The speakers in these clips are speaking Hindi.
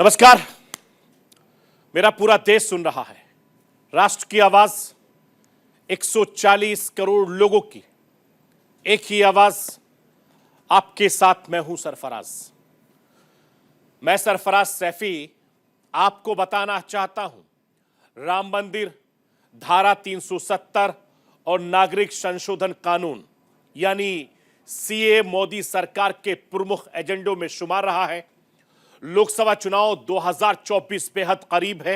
नमस्कार। मेरा पूरा देश सुन रहा है। राष्ट्र की आवाज 140 करोड़ लोगों की एक ही आवाज। आपके साथ मैं हूं सरफराज। मैं सरफराज सैफी आपको बताना चाहता हूं राम मंदिर, धारा 370 और नागरिक संशोधन कानून यानी सीए मोदी सरकार के प्रमुख एजेंडों में शुमार रहा है। लोकसभा चुनाव 2024 बेहद करीब है।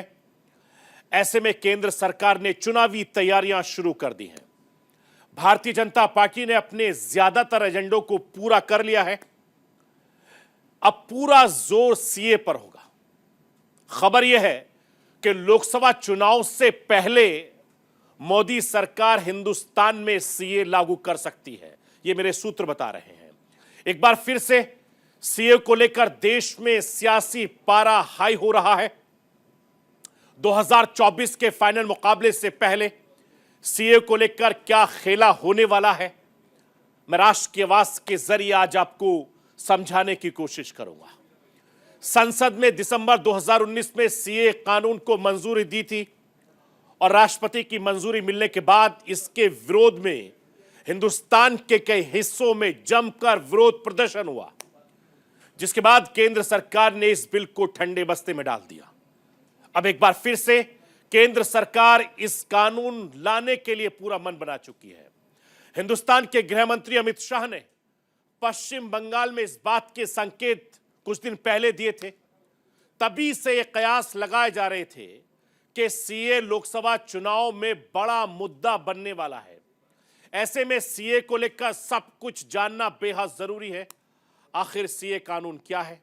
ऐसे में केंद्र सरकार ने चुनावी तैयारियां शुरू कर दी हैं। भारतीय जनता पार्टी ने अपने ज्यादातर एजेंडों को पूरा कर लिया है। अब पूरा जोर सीए पर होगा। खबर यह है कि लोकसभा चुनाव से पहले मोदी सरकार हिंदुस्तान में सीए लागू कर सकती है। यह मेरे सूत्र बता रहे हैं। एक बार फिर से सीए को लेकर देश में सियासी पारा हाई हो रहा है। 2024 के फाइनल मुकाबले से पहले सीए को लेकर क्या खेला होने वाला है, मैं राष्ट्र की आवाज के जरिए आज आपको समझाने की कोशिश करूंगा। संसद में दिसंबर 2019 में सीए कानून को मंजूरी दी थी और राष्ट्रपति की मंजूरी मिलने के बाद इसके विरोध में हिंदुस्तान के कई हिस्सों में जमकर विरोध प्रदर्शन हुआ, जिसके बाद केंद्र सरकार ने इस बिल को ठंडे बस्ते में डाल दिया। अब एक बार फिर से केंद्र सरकार इस कानून लाने के लिए पूरा मन बना चुकी है। हिंदुस्तान के गृह मंत्री अमित शाह ने पश्चिम बंगाल में इस बात के संकेत कुछ दिन पहले दिए थे। तभी से ये कयास लगाए जा रहे थे कि सीए लोकसभा चुनाव में बड़ा मुद्दा बनने वाला है। ऐसे में सीए को लेकर सब कुछ जानना बेहद जरूरी है। आखिर सीए कानून क्या है,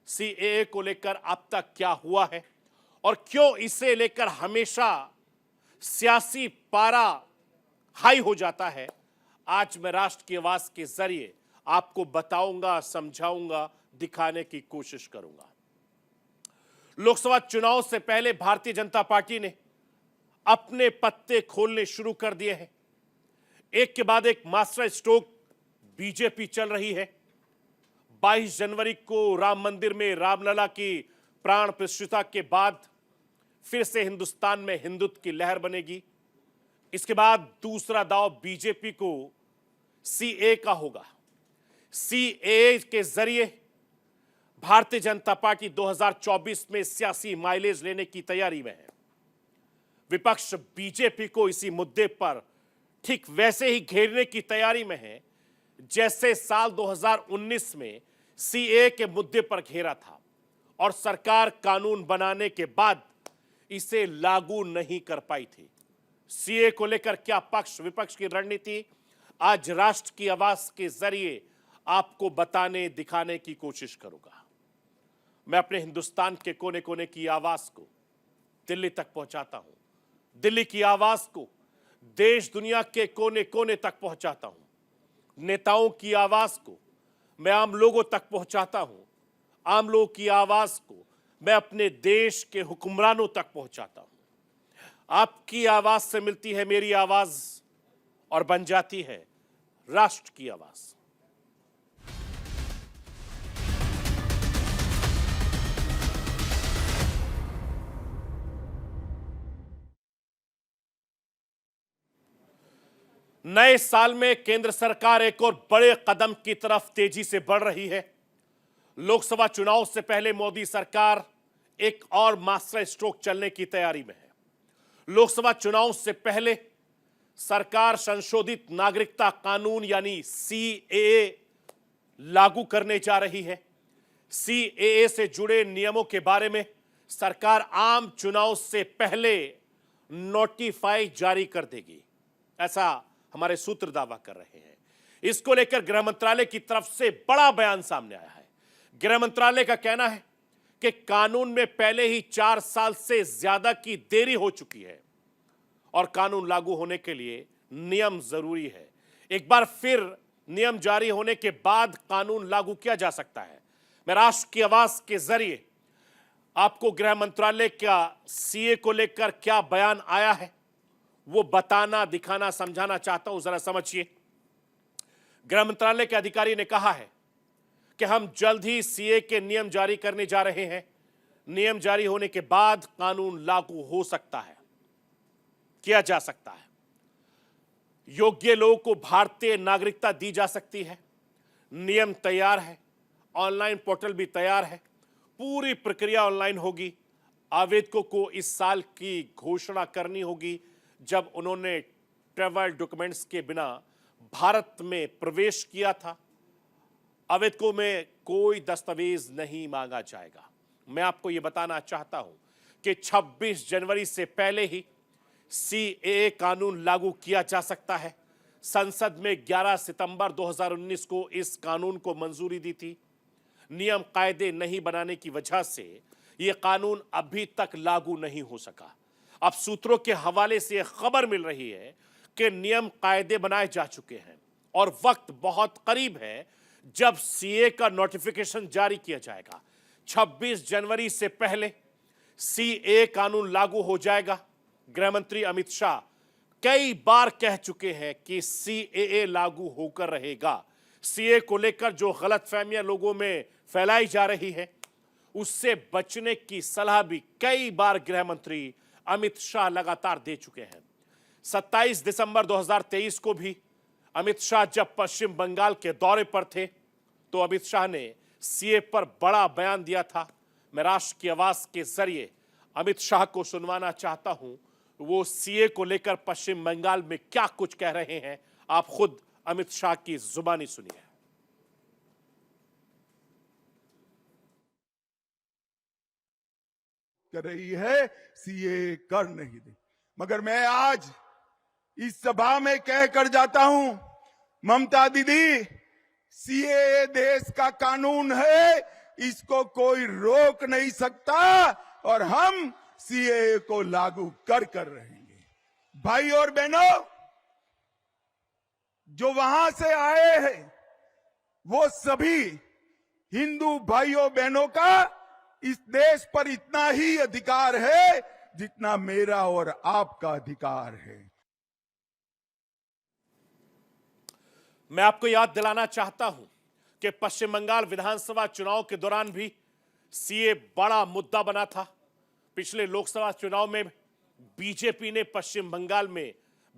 सीएए को लेकर अब तक क्या हुआ है और क्यों इसे लेकर हमेशा सियासी पारा हाई हो जाता है, आज मैं राष्ट्र की आवाज के जरिए आपको बताऊंगा, समझाऊंगा, दिखाने की कोशिश करूंगा। लोकसभा चुनाव से पहले भारतीय जनता पार्टी ने अपने पत्ते खोलने शुरू कर दिए हैं। एक के बाद एक मास्टर स्ट्रोक बीजेपी चल रही है। 22 जनवरी को राम मंदिर में रामलला की प्राण प्रतिष्ठा के बाद फिर से हिंदुस्तान में हिंदुत्व की लहर बनेगी। इसके बाद दूसरा दांव बीजेपी को सीए का होगा। सीए के जरिए भारतीय जनता पार्टी 2024 में सियासी माइलेज लेने की तैयारी में है। विपक्ष बीजेपी को इसी मुद्दे पर ठीक वैसे ही घेरने की तैयारी में है जैसे साल 2019 में सीए के मुद्दे पर घेरा था और सरकार कानून बनाने के बाद इसे लागू नहीं कर पाई थी। सीए को लेकर क्या पक्ष विपक्ष की रणनीति, आज राष्ट्र की आवाज के जरिए आपको बताने दिखाने की कोशिश करूंगा। मैं अपने हिंदुस्तान के कोने कोने की आवाज को दिल्ली तक पहुंचाता हूं। दिल्ली की आवाज को देश दुनिया के कोने कोने तक पहुंचाता हूं। नेताओं की आवाज को मैं आम लोगों तक पहुंचाता हूं। आम लोगों की आवाज को मैं अपने देश के हुक्मरानों तक पहुंचाता हूं। आपकी आवाज से मिलती है मेरी आवाज और बन जाती है राष्ट्र की आवाज। नए साल में केंद्र सरकार एक और बड़े कदम की तरफ तेजी से बढ़ रही है। लोकसभा चुनाव से पहले मोदी सरकार एक और मास्टर स्ट्रोक चलने की तैयारी में है। लोकसभा चुनाव से पहले सरकार संशोधित नागरिकता कानून यानी सीएए लागू करने जा रही है। सीएए से जुड़े नियमों के बारे में सरकार आम चुनाव से पहले नोटिफाई जारी कर देगी, ऐसा हमारे सूत्र दावा कर रहे हैं। इसको लेकर गृह मंत्रालय की तरफ से बड़ा बयान सामने आया है। गृह मंत्रालय का कहना है कि कानून में पहले ही 4 साल से ज्यादा की देरी हो चुकी है और कानून लागू होने के लिए नियम जरूरी है। एक बार फिर नियम जारी होने के बाद कानून लागू किया जा सकता है। मैं राष्ट्र की आवाज के जरिए आपको गृह मंत्रालय का सीए को लेकर क्या बयान आया है वो बताना, दिखाना, समझाना चाहता हूं। जरा समझिए। गृह मंत्रालय के अधिकारी ने कहा है कि हम जल्द ही सीए के नियम जारी करने जा रहे हैं। नियम जारी होने के बाद कानून लागू हो सकता है, किया जा सकता है। योग्य लोगों को भारतीय नागरिकता दी जा सकती है। नियम तैयार है, ऑनलाइन पोर्टल भी तैयार है, पूरी प्रक्रिया ऑनलाइन होगी। आवेदकों को इस साल की घोषणा करनी होगी जब उन्होंने ट्रैवल डॉक्यूमेंट्स के बिना भारत में प्रवेश किया था। आवेदकों में कोई दस्तावेज नहीं मांगा जाएगा। मैं आपको यह बताना चाहता हूं कि 26 जनवरी से पहले ही सीएए कानून लागू किया जा सकता है। संसद में 11 सितंबर 2019 को इस कानून को मंजूरी दी थी। नियम कायदे नहीं बनाने की वजह से यह कानून अभी तक लागू नहीं हो सका। अब सूत्रों के हवाले से यह खबर मिल रही है कि नियम कायदे बनाए जा चुके हैं और वक्त बहुत करीब है जब सीए का नोटिफिकेशन जारी किया जाएगा। 26 जनवरी से पहले सीए कानून लागू हो जाएगा। गृह मंत्री अमित शाह कई बार कह चुके हैं कि सीएए लागू होकर रहेगा। सीए को लेकर जो गलतफहमियां लोगों में फैलाई जा रही है, उससे बचने की सलाह भी कई बार गृह मंत्री अमित शाह लगातार दे चुके हैं। 27 दिसंबर 2023 को भी अमित शाह जब पश्चिम बंगाल के दौरे पर थे तो अमित शाह ने सीए पर बड़ा बयान दिया था। मैं राष्ट्र की आवाज के जरिए अमित शाह को सुनवाना चाहता हूं, वो सीए को लेकर पश्चिम बंगाल में क्या कुछ कह रहे हैं। आप खुद अमित शाह की जुबानी सुनिए। कर रही है सीए कर नहीं दे, मगर मैं आज इस सभा में कह कर जाता हूं, ममता दीदी, सीए देश का कानून है, इसको कोई रोक नहीं सकता और हम सीए को लागू कर रहेंगे। भाई और बहनों, जो वहां से आए हैं वो सभी हिंदू भाइयों बहनों का इस देश पर इतना ही अधिकार है जितना मेरा और आपका अधिकार है। मैं आपको याद दिलाना चाहता हूं कि पश्चिम बंगाल विधानसभा चुनाव के दौरान भी सीए बड़ा मुद्दा बना था। पिछले लोकसभा चुनाव में बीजेपी ने पश्चिम बंगाल में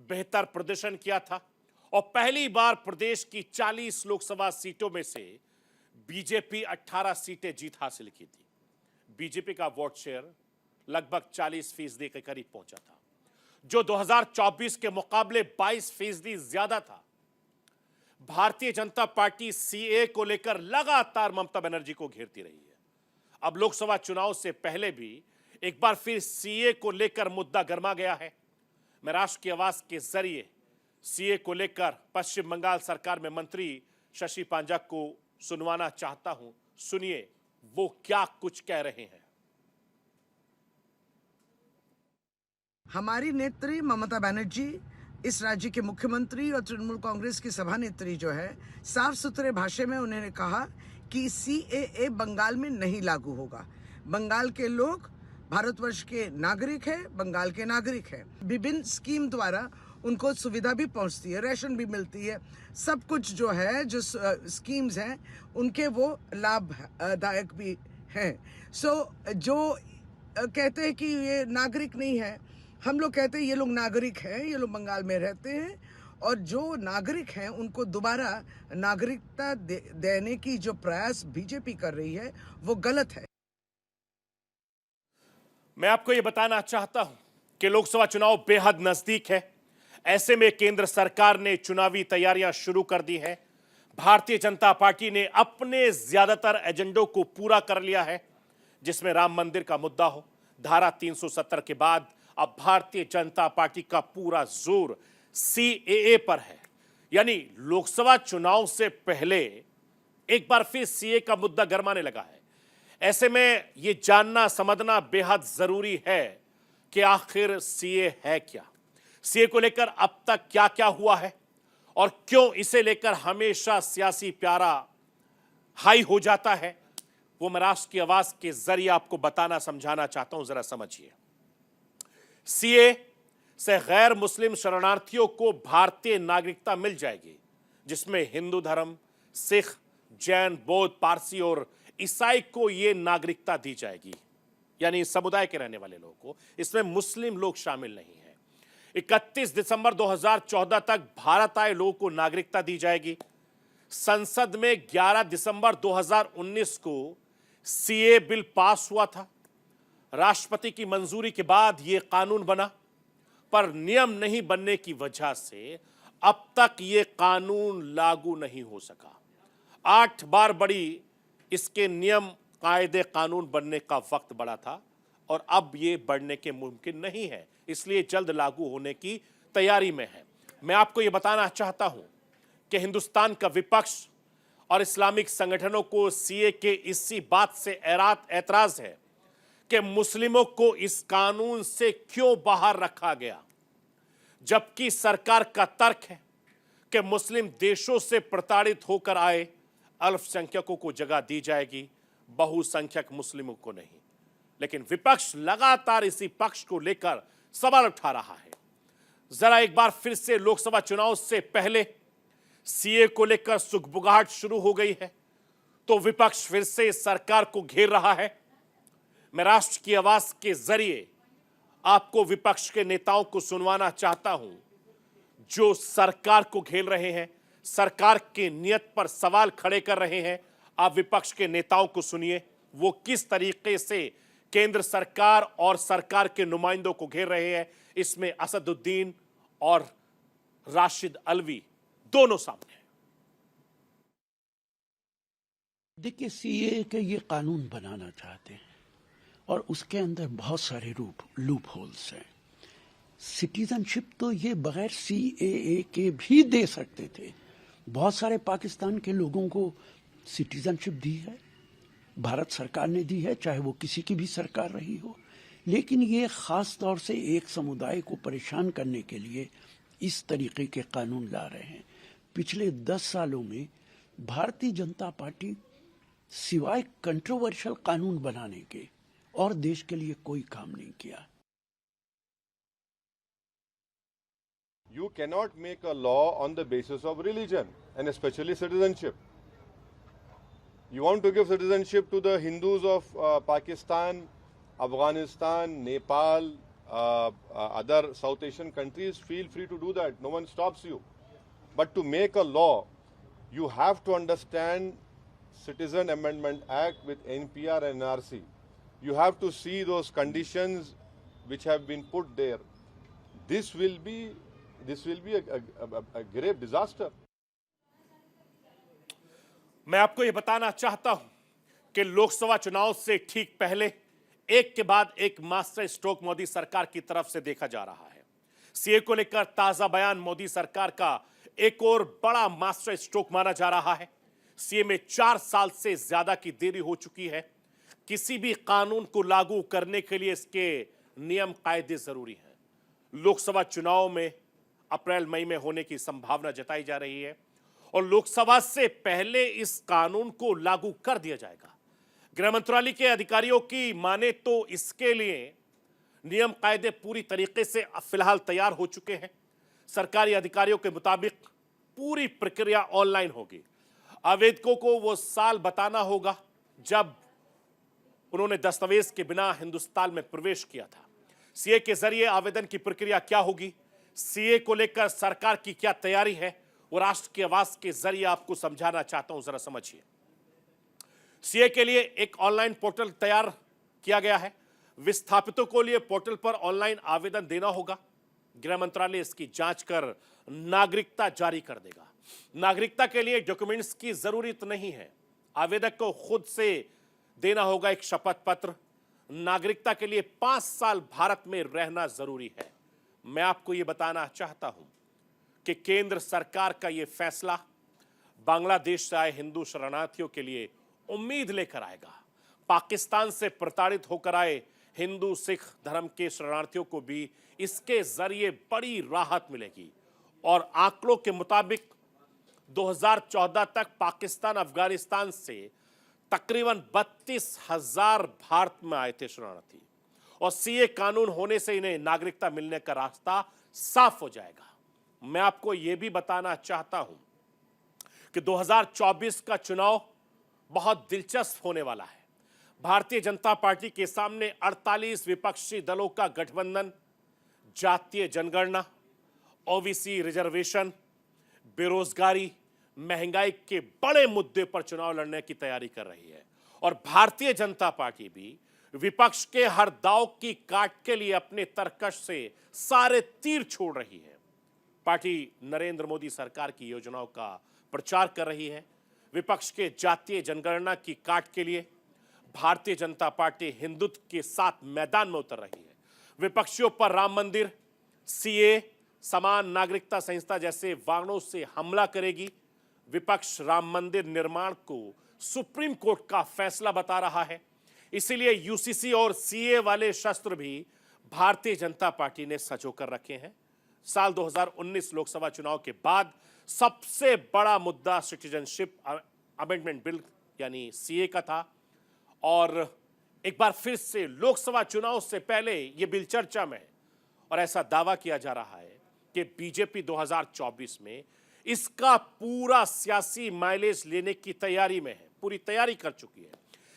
बेहतर प्रदर्शन किया था और पहली बार प्रदेश की 40 लोकसभा सीटों में से बीजेपी 18 सीटें जीत हासिल की थी। बीजेपी का वोट शेयर लगभग 40% के करीब पहुंचा था, जो 2024 के मुकाबले 22% ज्यादा था। भारतीय जनता पार्टी सीए को लेकर लगातार ममता बनर्जी को घेरती रही है। अब लोकसभा चुनाव से पहले भी एक बार फिर सीए को लेकर मुद्दा गर्मा गया है। मैं राष्ट्र की आवाज के जरिए सीए को लेकर पश्चिम बंगाल सरकार में मंत्री शशि पांजा को सुनवाना चाहता हूं। सुनिए वो क्या कुछ कह रहे हैं। हमारी नेत्री ममता बनर्जी, इस राज्य के मुख्यमंत्री और तृणमूल कांग्रेस की सभानेत्री जो है, साफ सुथरे भाषा में उन्होंने कहा कि सीएए बंगाल में नहीं लागू होगा। बंगाल के लोग भारतवर्ष के नागरिक हैं, बंगाल के नागरिक हैं। विभिन्न स्कीम द्वारा उनको सुविधा भी पहुंचती है, राशन भी मिलती है, सब कुछ जो है, जो स्कीम्स हैं उनके वो लाभदायक भी हैं। जो कहते हैं कि ये नागरिक नहीं है, हम लोग कहते हैं ये लोग नागरिक हैं, ये लोग बंगाल में रहते हैं और जो नागरिक हैं उनको दोबारा नागरिकता देने की जो प्रयास बीजेपी कर रही है वो गलत है। मैं आपको यह बताना चाहता हूं कि लोकसभा चुनाव बेहद नजदीक है। ऐसे में केंद्र सरकार ने चुनावी तैयारियां शुरू कर दी हैं। भारतीय जनता पार्टी ने अपने ज्यादातर एजेंडों को पूरा कर लिया है, जिसमें राम मंदिर का मुद्दा हो। धारा 370 के बाद अब भारतीय जनता पार्टी का पूरा जोर सीएए पर है। यानी लोकसभा चुनाव से पहले एक बार फिर सीए का मुद्दा गरमाने लगा है। ऐसे में यह जानना समझना बेहद जरूरी है कि आखिर सीए है क्या, सीए को लेकर अब तक क्या क्या हुआ है और क्यों इसे लेकर हमेशा सियासी प्यारा हाई हो जाता है। वो मैं राष्ट्र की आवाज के जरिए आपको बताना समझाना चाहता हूं, जरा समझिए। सीए से गैर मुस्लिम शरणार्थियों को भारतीय नागरिकता मिल जाएगी, जिसमें हिंदू धर्म, सिख, जैन, बौद्ध, पारसी और ईसाई को यह नागरिकता दी जाएगी। यानी इस समुदाय के रहने वाले लोगों को, इसमें मुस्लिम लोग शामिल नहीं हैं। 31 दिसंबर 2014 तक भारत आए लोगों को नागरिकता दी जाएगी। संसद में 11 दिसंबर 2019 को सीए बिल पास हुआ था। राष्ट्रपति की मंजूरी के बाद यह कानून बना, पर नियम नहीं बनने की वजह से अब तक यह कानून लागू नहीं हो सका। 8 बार बड़ी इसके नियम कायदे कानून बनने का वक्त बढ़ा था और अब ये बढ़ने के मुमकिन नहीं है, इसलिए जल्द लागू होने की तैयारी में है। मैं आपको ये बताना चाहता हूं कि हिंदुस्तान का विपक्ष और इस्लामिक संगठनों को सीए के इसी बात से ऐतराज है कि मुस्लिमों को इस कानून से क्यों बाहर रखा गया, जबकि सरकार का तर्क है कि मुस्लिम देशों से प्रताड़ित होकर आए अल्पसंख्यकों को जगह दी जाएगी, बहुसंख्यक मुस्लिमों को नहीं। लेकिन विपक्ष लगातार इसी पक्ष को लेकर सवाल उठा रहा है। जरा एक बार फिर से लोकसभा चुनाव से पहले सीए को लेकर सुगबुगाहट शुरू हो गई है, तो विपक्ष फिर से सरकार को घेर रहा है। मैं राष्ट्र की आवाज के जरिए आपको विपक्ष के नेताओं को सुनवाना चाहता हूं, जो सरकार को घेर रहे हैं, सरकार के नियत पर सवाल खड़े कर रहे हैं। आप विपक्ष के नेताओं को सुनिए, वो किस तरीके से केंद्र सरकार और सरकार के नुमाइंदों को घेर रहे हैं। इसमें असदुद्दीन और राशिद अलवी दोनों सामने हैं। देखिए, सीए के ये कानून बनाना चाहते हैं और उसके अंदर बहुत सारे लूप होल्स हैं। सिटीजनशिप तो ये बगैर सीएए के भी दे सकते थे। बहुत सारे पाकिस्तान के लोगों को सिटीजनशिप दी है, भारत सरकार ने दी है, चाहे वो किसी की भी सरकार रही हो। लेकिन ये खास तौर से एक समुदाय को परेशान करने के लिए इस तरीके के कानून ला रहे हैं। पिछले 10 सालों में भारतीय जनता पार्टी सिवाय कंट्रोवर्शियल कानून बनाने के और देश के लिए कोई काम नहीं किया। You cannot make a law on the basis of religion and especially citizenship. You want to give citizenship to the Hindus of Pakistan, Afghanistan, Nepal, other South Asian countries, feel free to do that. No one stops you. But to make a law, you have to understand Citizen Amendment Act with NPR and NRC. You have to see those conditions which have been put there. This will be a grave disaster. मैं आपको यह बताना चाहता हूं कि लोकसभा चुनाव से ठीक पहले एक के बाद एक मास्टर स्ट्रोक मोदी सरकार की तरफ से देखा जा रहा है। सीए को लेकर ताजा बयान मोदी सरकार का एक और बड़ा मास्टर स्ट्रोक माना जा रहा है। सीए में 4 साल से ज्यादा की देरी हो चुकी है। किसी भी कानून को लागू करने के लिए इसके नियम कायदे जरूरी हैं। लोकसभा चुनाव में अप्रैल मई में होने की संभावना जताई जा रही है और लोकसभा से पहले इस कानून को लागू कर दिया जाएगा। गृह मंत्रालय के अधिकारियों की माने तो इसके लिए नियम कायदे पूरी तरीके से फिलहाल तैयार हो चुके हैं। सरकारी अधिकारियों के मुताबिक पूरी प्रक्रिया ऑनलाइन होगी। आवेदकों को वो साल बताना होगा जब उन्होंने दस्तावेज के बिना हिंदुस्तान में प्रवेश किया था। सीए के जरिए आवेदन की प्रक्रिया क्या होगी, सीए को लेकर सरकार की क्या तैयारी है, वो राष्ट्र की आवाज के जरिए आपको समझाना चाहता हूं, जरा समझिए। सीए के लिए एक ऑनलाइन पोर्टल तैयार किया गया है। विस्थापितों को लिए पोर्टल पर ऑनलाइन आवेदन देना होगा। गृह मंत्रालय इसकी जांच कर नागरिकता जारी कर देगा। नागरिकता के लिए डॉक्यूमेंट्स की जरूरत नहीं है। आवेदक को खुद से देना होगा एक शपथ पत्र। नागरिकता के लिए 5 साल भारत में रहना जरूरी है। मैं आपको यह बताना चाहता हूं कि केंद्र सरकार का यह फैसला बांग्लादेश से आए हिंदू शरणार्थियों के लिए उम्मीद लेकर आएगा। पाकिस्तान से प्रताड़ित होकर आए हिंदू सिख धर्म के शरणार्थियों को भी इसके जरिए बड़ी राहत मिलेगी। और आंकड़ों के मुताबिक 2014 तक पाकिस्तान अफगानिस्तान से तकरीबन 32,000 भारत में आए थे शरणार्थी, और सीए कानून होने से इन्हें नागरिकता मिलने का रास्ता साफ हो जाएगा। मैं आपको यह भी बताना चाहता हूं कि 2024 का चुनाव बहुत दिलचस्प होने वाला है। भारतीय जनता पार्टी के सामने 48 विपक्षी दलों का गठबंधन जातीय जनगणना, ओबीसी रिजर्वेशन, बेरोजगारी, महंगाई के बड़े मुद्दे पर चुनाव लड़ने की तैयारी कर रही है। और भारतीय जनता पार्टी भी विपक्ष के हर दांव की काट के लिए अपने तरकश से सारे तीर छोड़ रही है। पार्टी नरेंद्र मोदी सरकार की योजनाओं का प्रचार कर रही है। विपक्ष के जातीय जनगणना की काट के लिए भारतीय जनता पार्टी हिंदुत्व के साथ मैदान में उतर रही है। विपक्षियों पर राम मंदिर, सीए, समान नागरिकता संहिता जैसे वाणों से हमला करेगी। विपक्ष राम मंदिर निर्माण को सुप्रीम कोर्ट का फैसला बता रहा है। इसीलिए यूसीसी और सीए वाले शस्त्र भी भारतीय जनता पार्टी ने सजो कर रखे हैं। साल 2019 लोकसभा चुनाव के बाद सबसे बड़ा मुद्दा सिटीजनशिप अमेंडमेंट बिल यानी सीए का था और एक बार फिर से लोकसभा चुनाव से पहले यह बिल चर्चा में है और ऐसा दावा किया जा रहा है कि बीजेपी 2024 में इसका पूरा सियासी माइलेज लेने की तैयारी में है, पूरी तैयारी कर चुकी है।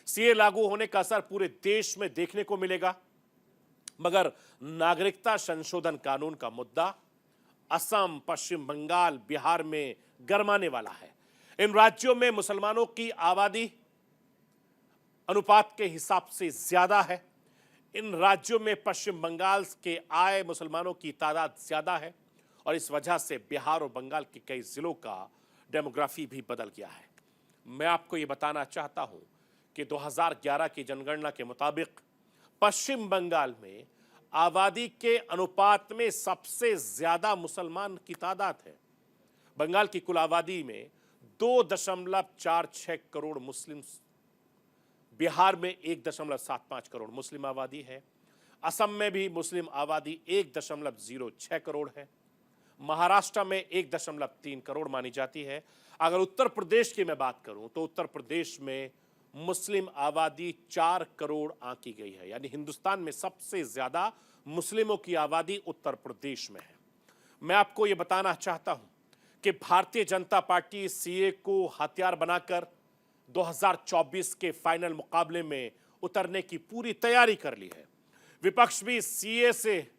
सीए लागू होने का असर पूरे देश में देखने को मिलेगा, मगर नागरिकता संशोधन कानून का मुद्दा असम, पश्चिम बंगाल, बिहार में गरमाने वाला है। इन राज्यों में मुसलमानों की आबादी अनुपात के हिसाब से ज्यादा है। इन राज्यों में पश्चिम बंगाल के आए मुसलमानों की तादाद ज्यादा है और इस वजह से बिहार और बंगाल के कई जिलों का डेमोग्राफी भी बदल गया है। मैं आपको ये बताना चाहता हूं कि 2011 की जनगणना के मुताबिक पश्चिम बंगाल में आबादी के अनुपात में सबसे ज्यादा मुसलमान की तादाद है। बंगाल की कुल आबादी में 2.46 करोड़ मुस्लिम, बिहार में 1.75 करोड़ मुस्लिम आबादी है। असम में भी मुस्लिम आबादी 1.06 करोड़ है। महाराष्ट्र में 1.3 करोड़ मानी जाती है। अगर उत्तर प्रदेश की मैं बात करूं तो उत्तर प्रदेश में मुस्लिम आबादी 4 करोड़ आंकी गई है, यानी हिंदुस्तान में सबसे ज्यादा मुस्लिमों की आबादी उत्तर प्रदेश में है। मैं आपको यह बताना चाहता हूं कि भारतीय जनता पार्टी सीए को हथियार बनाकर 2024 के फाइनल मुकाबले में उतरने की पूरी तैयारी कर ली है। विपक्ष भी सीए से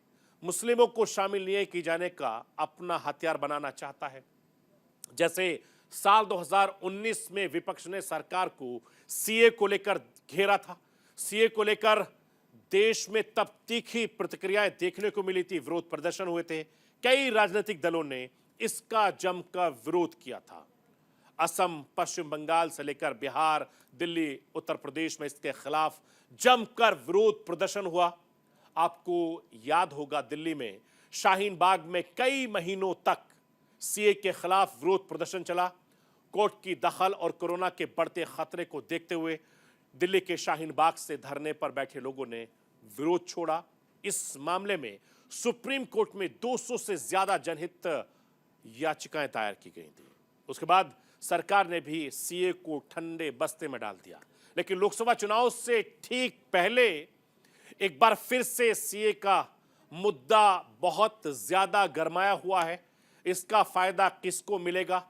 मुस्लिमों को शामिल नहीं किए जाने का अपना हथियार बनाना चाहता है। जैसे साल 2019 में विपक्ष ने सरकार को सीए को लेकर घेरा था। सीए को लेकर देश में तब तीखी प्रतिक्रियाएं देखने को मिली थी, विरोध प्रदर्शन हुए थे। कई राजनीतिक दलों ने इसका जमकर विरोध किया था। असम, पश्चिम बंगाल से लेकर बिहार, दिल्ली, उत्तर प्रदेश में इसके खिलाफ जमकर विरोध प्रदर्शन हुआ। आपको याद होगा दिल्ली में शाहीन बाग में कई महीनों तक सीए के खिलाफ विरोध प्रदर्शन चला। कोर्ट की दखल और कोरोना के बढ़ते खतरे को देखते हुए दिल्ली के शाहीन बाग से धरने पर बैठे लोगों ने विरोध छोड़ा। इस मामले में सुप्रीम कोर्ट में 200 से ज्यादा जनहित याचिकाएं दायर की गई थी। उसके बाद सरकार ने भी सीए को ठंडे बस्ते में डाल दिया। लेकिन लोकसभा चुनाव से ठीक पहले एक बार फिर से सीए का मुद्दा बहुत ज्यादा गरमाया हुआ है। इसका फायदा किसको मिलेगा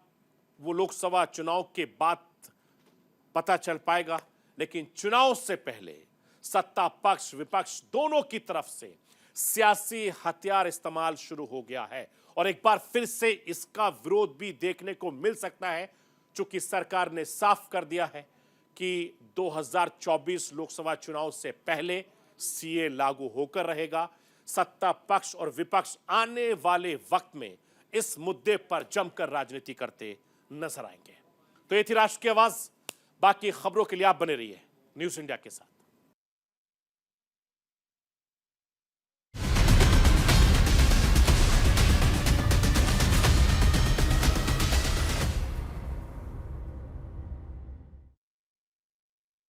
वो लोकसभा चुनाव के बाद पता चल पाएगा। लेकिन चुनाव से पहले सत्ता पक्ष विपक्ष दोनों की तरफ से सियासी हथियार इस्तेमाल शुरू हो गया है और एक बार फिर से इसका विरोध भी देखने को मिल सकता है, चूंकि सरकार ने साफ कर दिया है कि 2024 लोकसभा चुनाव से पहले सीए लागू होकर रहेगा। सत्ता पक्ष और विपक्ष आने वाले वक्त में इस मुद्दे पर जमकर राजनीति करते नजर आएंगे। तो ये थी राष्ट्र की आवाज। बाकी खबरों के लिए आप बने रहिए न्यूज़ इंडिया के साथ।